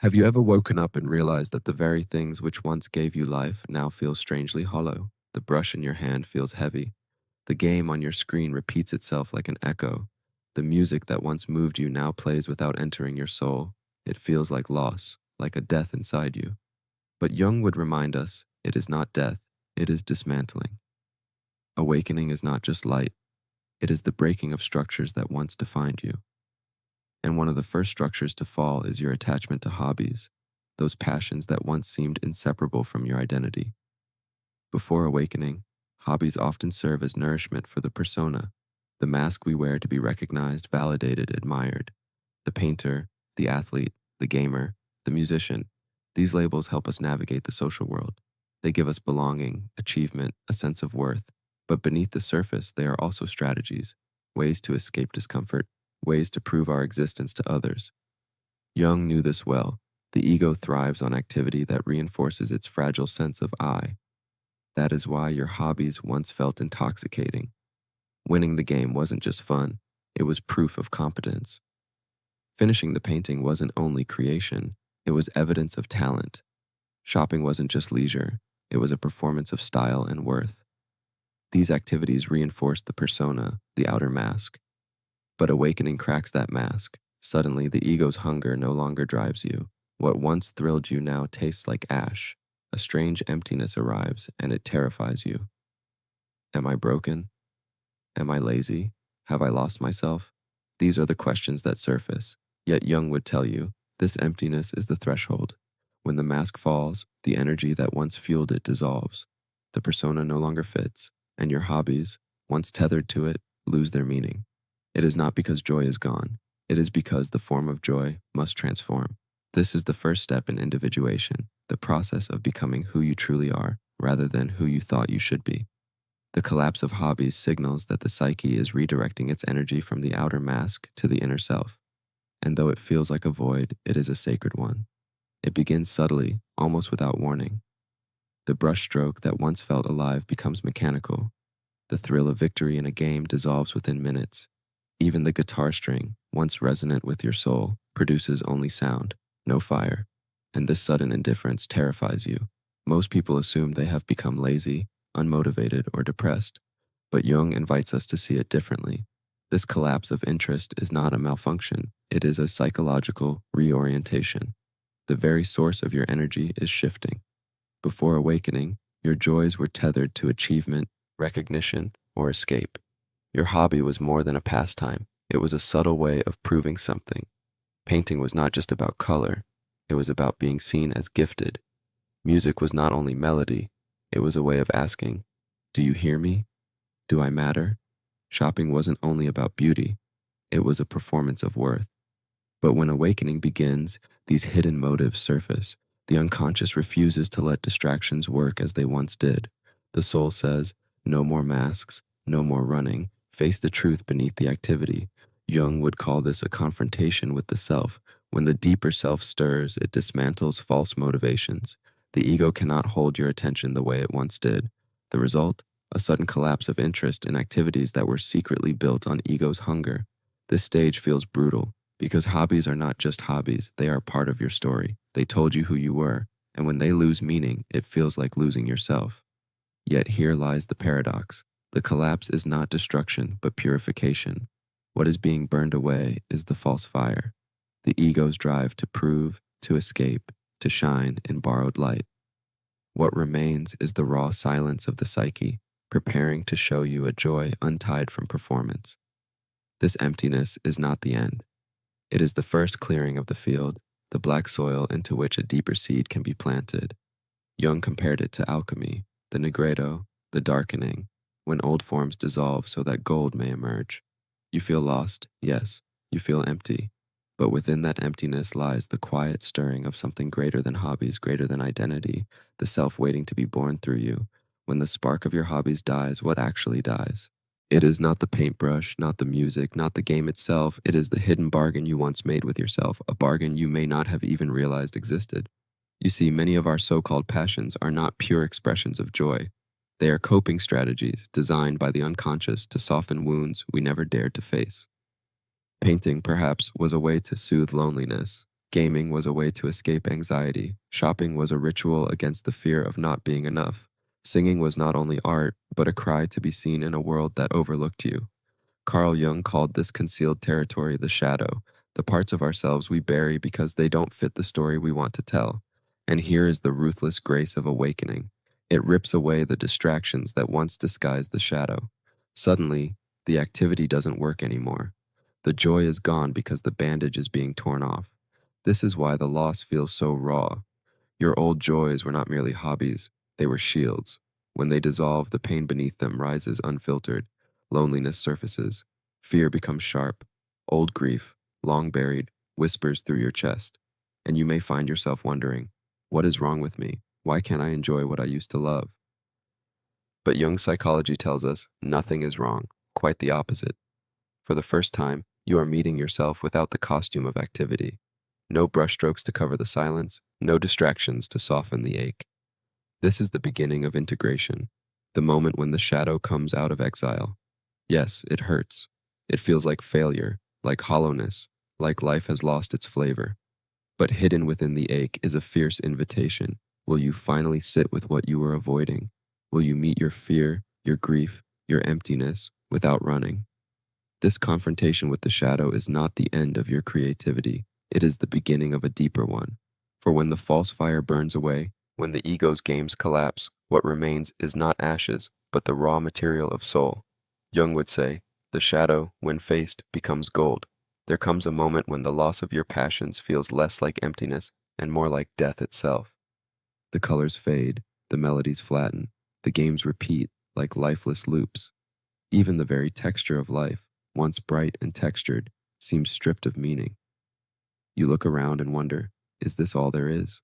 Have you ever woken up and realized that the very things which once gave you life now feel strangely hollow? The brush in your hand feels heavy. The game on your screen repeats itself like an echo. The music that once moved you now plays without entering your soul. It feels like loss, like a death inside you. But Jung would remind us it is not death, it is dismantling. Awakening is not just light, it is the breaking of structures that once defined you. And one of the first structures to fall is your attachment to hobbies, those passions that once seemed inseparable from your identity. Before awakening, hobbies often serve as nourishment for the persona, the mask we wear to be recognized, validated, admired. The painter, the athlete, the gamer, the musician, these labels help us navigate the social world. They give us belonging, achievement, a sense of worth. But beneath the surface, they are also strategies, ways to escape discomfort, ways to prove our existence to others. Jung knew this well. The ego thrives on activity that reinforces its fragile sense of I. That is why your hobbies once felt intoxicating. Winning the game wasn't just fun, it was proof of competence. Finishing the painting wasn't only creation, it was evidence of talent. Shopping wasn't just leisure, it was a performance of style and worth. These activities reinforced the persona, the outer mask. But awakening cracks that mask. Suddenly, the ego's hunger no longer drives you. What once thrilled you now tastes like ash. A strange emptiness arrives, and it terrifies you. Am I broken? Am I lazy? Have I lost myself? These are the questions that surface. Yet Jung would tell you, this emptiness is the threshold. When the mask falls, the energy that once fueled it dissolves. The persona no longer fits, and your hobbies, once tethered to it, lose their meaning. It is not because joy is gone. It is because the form of joy must transform. This is the first step in individuation, the process of becoming who you truly are, rather than who you thought you should be. The collapse of hobbies signals that the psyche is redirecting its energy from the outer mask to the inner self. And though it feels like a void, it is a sacred one. It begins subtly, almost without warning. The brushstroke that once felt alive becomes mechanical. The thrill of victory in a game dissolves within minutes. Even the guitar string, once resonant with your soul, produces only sound, no fire. And this sudden indifference terrifies you. Most people assume they have become lazy, unmotivated, or depressed. But Jung invites us to see it differently. This collapse of interest is not a malfunction, it is a psychological reorientation. The very source of your energy is shifting. Before awakening, your joys were tethered to achievement, recognition, or escape. Your hobby was more than a pastime. It was a subtle way of proving something. Painting was not just about color. It was about being seen as gifted. Music was not only melody. It was a way of asking, do you hear me? Do I matter? Shopping wasn't only about beauty. It was a performance of worth. But when awakening begins, these hidden motives surface. The unconscious refuses to let distractions work as they once did. The soul says, no more masks, no more running. Face the truth beneath the activity. Jung would call this a confrontation with the self. When the deeper self stirs, it dismantles false motivations. The ego cannot hold your attention the way it once did. The result? A sudden collapse of interest in activities that were secretly built on ego's hunger. This stage feels brutal, because hobbies are not just hobbies, they are part of your story. They told you who you were, and when they lose meaning, it feels like losing yourself. Yet here lies the paradox. The collapse is not destruction, but purification. What is being burned away is the false fire, the ego's drive to prove, to escape, to shine in borrowed light. What remains is the raw silence of the psyche, preparing to show you a joy untied from performance. This emptiness is not the end. It is the first clearing of the field, the black soil into which a deeper seed can be planted. Jung compared it to alchemy, the nigredo, the darkening, when old forms dissolve so that gold may emerge. You feel lost, yes, you feel empty, but within that emptiness lies the quiet stirring of something greater than hobbies, greater than identity, the self waiting to be born through you. When the spark of your hobbies dies, what actually dies? It is not the paintbrush, not the music, not the game itself. It is the hidden bargain you once made with yourself, a bargain you may not have even realized existed. You see, many of our so-called passions are not pure expressions of joy. They are coping strategies designed by the unconscious to soften wounds we never dared to face. Painting, perhaps, was a way to soothe loneliness. Gaming was a way to escape anxiety. Shopping was a ritual against the fear of not being enough. Singing was not only art, but a cry to be seen in a world that overlooked you. Carl Jung called this concealed territory the shadow, the parts of ourselves we bury because they don't fit the story we want to tell. And here is the ruthless grace of awakening. It rips away the distractions that once disguised the shadow. Suddenly, the activity doesn't work anymore. The joy is gone because the bandage is being torn off. This is why the loss feels so raw. Your old joys were not merely hobbies, they were shields. When they dissolve, the pain beneath them rises unfiltered. Loneliness surfaces. Fear becomes sharp. Old grief, long buried, whispers through your chest. And you may find yourself wondering, what is wrong with me? Why can't I enjoy what I used to love? But Jung's psychology tells us nothing is wrong, quite the opposite. For the first time, you are meeting yourself without the costume of activity. No brushstrokes to cover the silence, no distractions to soften the ache. This is the beginning of integration, the moment when the shadow comes out of exile. Yes, it hurts. It feels like failure, like hollowness, like life has lost its flavor. But hidden within the ache is a fierce invitation. Will you finally sit with what you were avoiding? Will you meet your fear, your grief, your emptiness without running? This confrontation with the shadow is not the end of your creativity. It is the beginning of a deeper one. For when the false fire burns away, when the ego's games collapse, what remains is not ashes, but the raw material of soul. Jung would say, the shadow, when faced, becomes gold. There comes a moment when the loss of your passions feels less like emptiness and more like death itself. The colors fade, the melodies flatten, the games repeat like lifeless loops. Even the very texture of life, once bright and textured, seems stripped of meaning. You look around and wonder, is this all there is?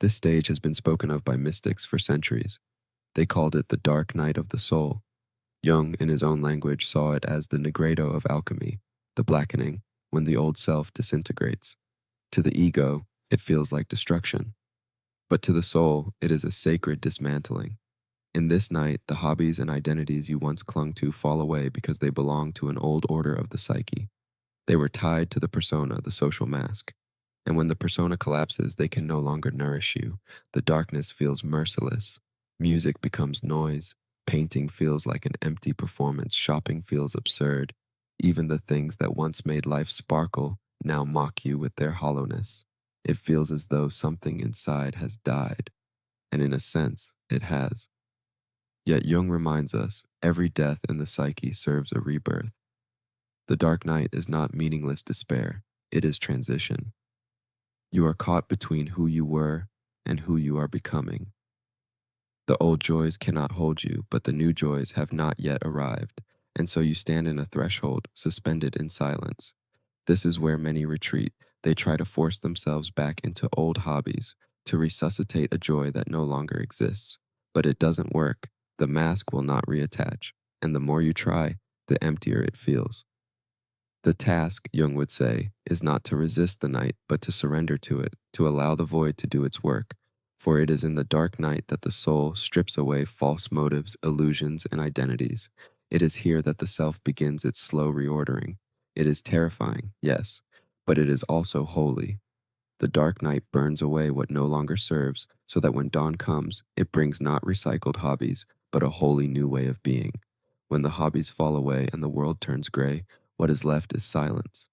This stage has been spoken of by mystics for centuries. They called it the dark night of the soul. Jung, in his own language, saw it as the negredo of alchemy, the blackening, when the old self disintegrates. To the ego, it feels like destruction. But to the soul, it is a sacred dismantling. In this night, the hobbies and identities you once clung to fall away because they belong to an old order of the psyche. They were tied to the persona, the social mask. And when the persona collapses, they can no longer nourish you. The darkness feels merciless. Music becomes noise. Painting feels like an empty performance. Shopping feels absurd. Even the things that once made life sparkle now mock you with their hollowness. It feels as though something inside has died. And in a sense, it has. Yet Jung reminds us every death in the psyche serves a rebirth. The dark night is not meaningless despair, it is transition. You are caught between who you were and who you are becoming. The old joys cannot hold you, but the new joys have not yet arrived, and so you stand in a threshold, suspended in silence. This is where many retreat. They try to force themselves back into old hobbies, to resuscitate a joy that no longer exists. But it doesn't work. The mask will not reattach, and the more you try, the emptier it feels. The task, Jung would say, is not to resist the night, but to surrender to it, to allow the void to do its work. For it is in the dark night that the soul strips away false motives, illusions, and identities. It is here that the self begins its slow reordering. It is terrifying, yes, but it is also holy. The dark night burns away what no longer serves, so that when dawn comes, it brings not recycled hobbies, but a wholly new way of being. When the hobbies fall away and the world turns gray, what is left is silence.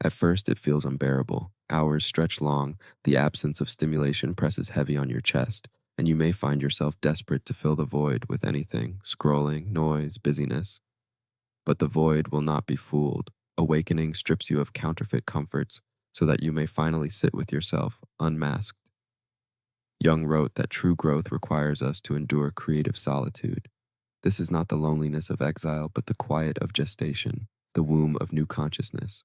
At first, it feels unbearable. Hours stretch long, the absence of stimulation presses heavy on your chest, and you may find yourself desperate to fill the void with anything, scrolling, noise, busyness. But the void will not be fooled. Awakening strips you of counterfeit comforts so that you may finally sit with yourself, unmasked. Jung wrote that true growth requires us to endure creative solitude. This is not the loneliness of exile, but the quiet of gestation, the womb of new consciousness.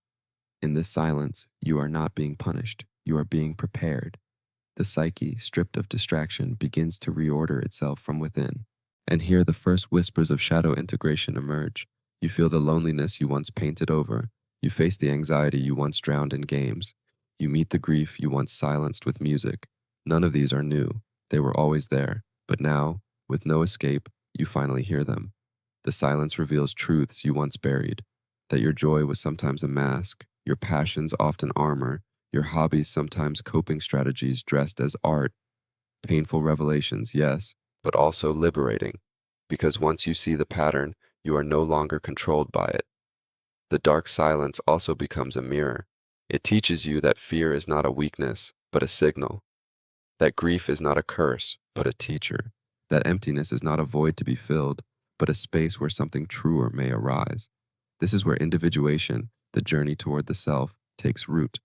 In this silence, you are not being punished, you are being prepared. The psyche, stripped of distraction, begins to reorder itself from within. And here the first whispers of shadow integration emerge. You feel the loneliness you once painted over. You face the anxiety you once drowned in games. You meet the grief you once silenced with music. None of these are new. They were always there. But now, with no escape, you finally hear them. The silence reveals truths you once buried. That your joy was sometimes a mask, your passions often armor, Your hobbies sometimes coping strategies dressed as art, painful revelations, yes, but also liberating. Because once you see the pattern, you are no longer controlled by it. The dark silence also becomes a mirror. It teaches you that fear is not a weakness, but a signal. That grief is not a curse, but a teacher. That emptiness is not a void to be filled, but a space where something truer may arise. This is where individuation, the journey toward the self, takes root.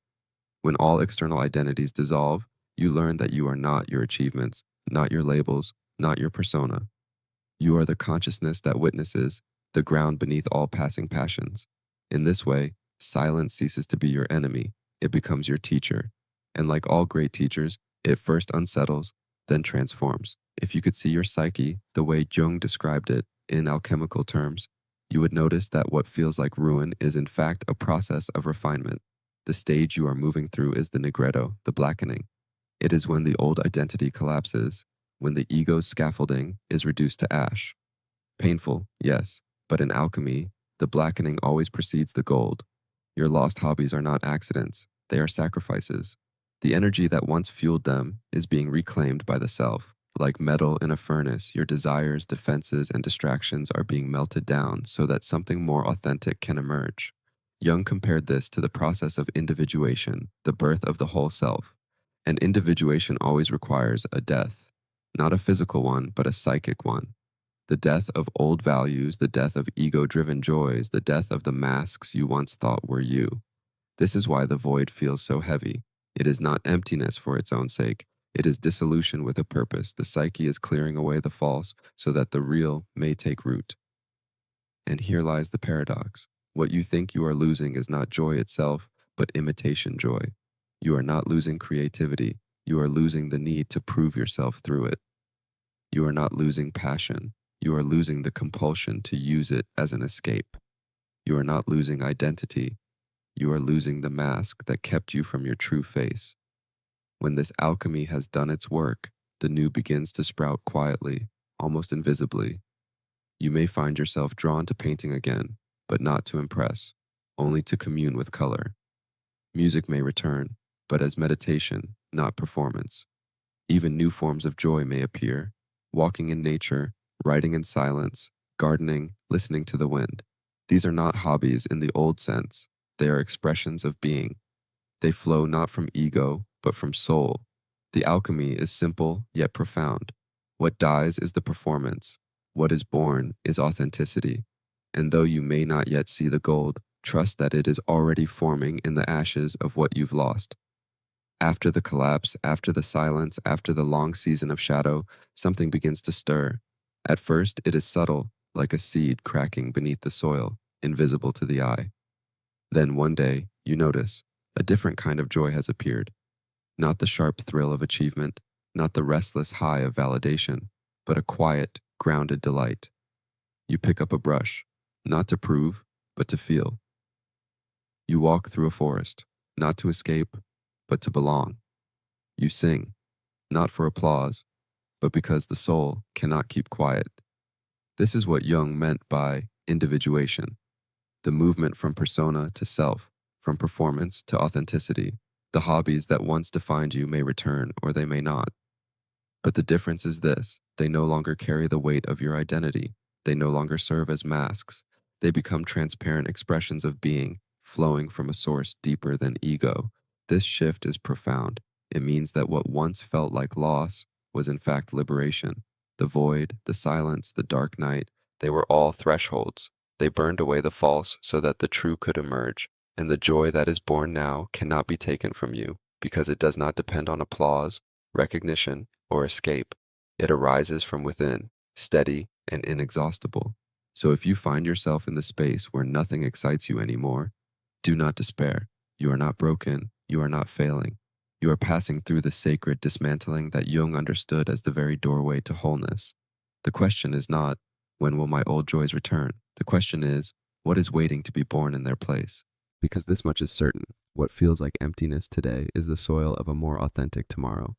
When all external identities dissolve, you learn that you are not your achievements, not your labels, not your persona. You are the consciousness that witnesses, the ground beneath all passing passions. In this way, silence ceases to be your enemy, it becomes your teacher. And like all great teachers, it first unsettles, then transforms. If you could see your psyche the way Jung described it in alchemical terms, you would notice that what feels like ruin is in fact a process of refinement. The stage you are moving through is the nigredo, the blackening. It is when the old identity collapses, when the ego's scaffolding is reduced to ash. Painful, yes, but in alchemy, the blackening always precedes the gold. Your lost hobbies are not accidents, they are sacrifices. The energy that once fueled them is being reclaimed by the self. Like metal in a furnace, your desires, defenses, and distractions are being melted down so that something more authentic can emerge. Jung compared this to the process of individuation, the birth of the whole self. And individuation always requires a death, not a physical one, but a psychic one. The death of old values, the death of ego driven joys, the death of the masks you once thought were you. This is why the void feels so heavy. It is not emptiness for its own sake. It is dissolution with a purpose. The psyche is clearing away the false so that the real may take root. And here lies the paradox. What you think you are losing is not joy itself, but imitation joy. You are not losing creativity. You are losing the need to prove yourself through it. You are not losing passion. You are losing the compulsion to use it as an escape. You are not losing identity. You are losing the mask that kept you from your true face. When this alchemy has done its work, the new begins to sprout quietly, almost invisibly. You may find yourself drawn to painting again, but not to impress, only to commune with color. Music may return, but as meditation, not performance. Even new forms of joy may appear, walking in nature, writing in silence, gardening, listening to the wind. These are not hobbies in the old sense. They are expressions of being. They flow not from ego, but from soul. The alchemy is simple yet profound. What dies is the performance. What is born is authenticity. And though you may not yet see the gold, trust that it is already forming in the ashes of what you've lost. After the collapse, after the silence, after the long season of shadow, something begins to stir. At first, it is subtle, like a seed cracking beneath the soil, invisible to the eye. Then one day, you notice, a different kind of joy has appeared. Not the sharp thrill of achievement, not the restless high of validation, but a quiet, grounded delight. You pick up a brush, not to prove, but to feel. You walk through a forest, not to escape, but to belong. You sing, not for applause, but because the soul cannot keep quiet. This is what Jung meant by individuation, the movement from persona to self, from performance to authenticity. The hobbies that once defined you may return or they may not. But the difference is this: they no longer carry the weight of your identity. They no longer serve as masks. They become transparent expressions of being, flowing from a source deeper than ego. This shift is profound. It means that what once felt like loss was in fact liberation. The void, the silence, the dark night, they were all thresholds. They burned away the false so that the true could emerge. And the joy that is born now cannot be taken from you because it does not depend on applause, recognition, or escape. It arises from within, steady and inexhaustible. So if you find yourself in the space where nothing excites you anymore, do not despair. You are not broken. You are not failing. You are passing through the sacred dismantling that Jung understood as the very doorway to wholeness. The question is not, when will my old joys return? The question is, what is waiting to be born in their place? Because this much is certain, what feels like emptiness today is the soil of a more authentic tomorrow.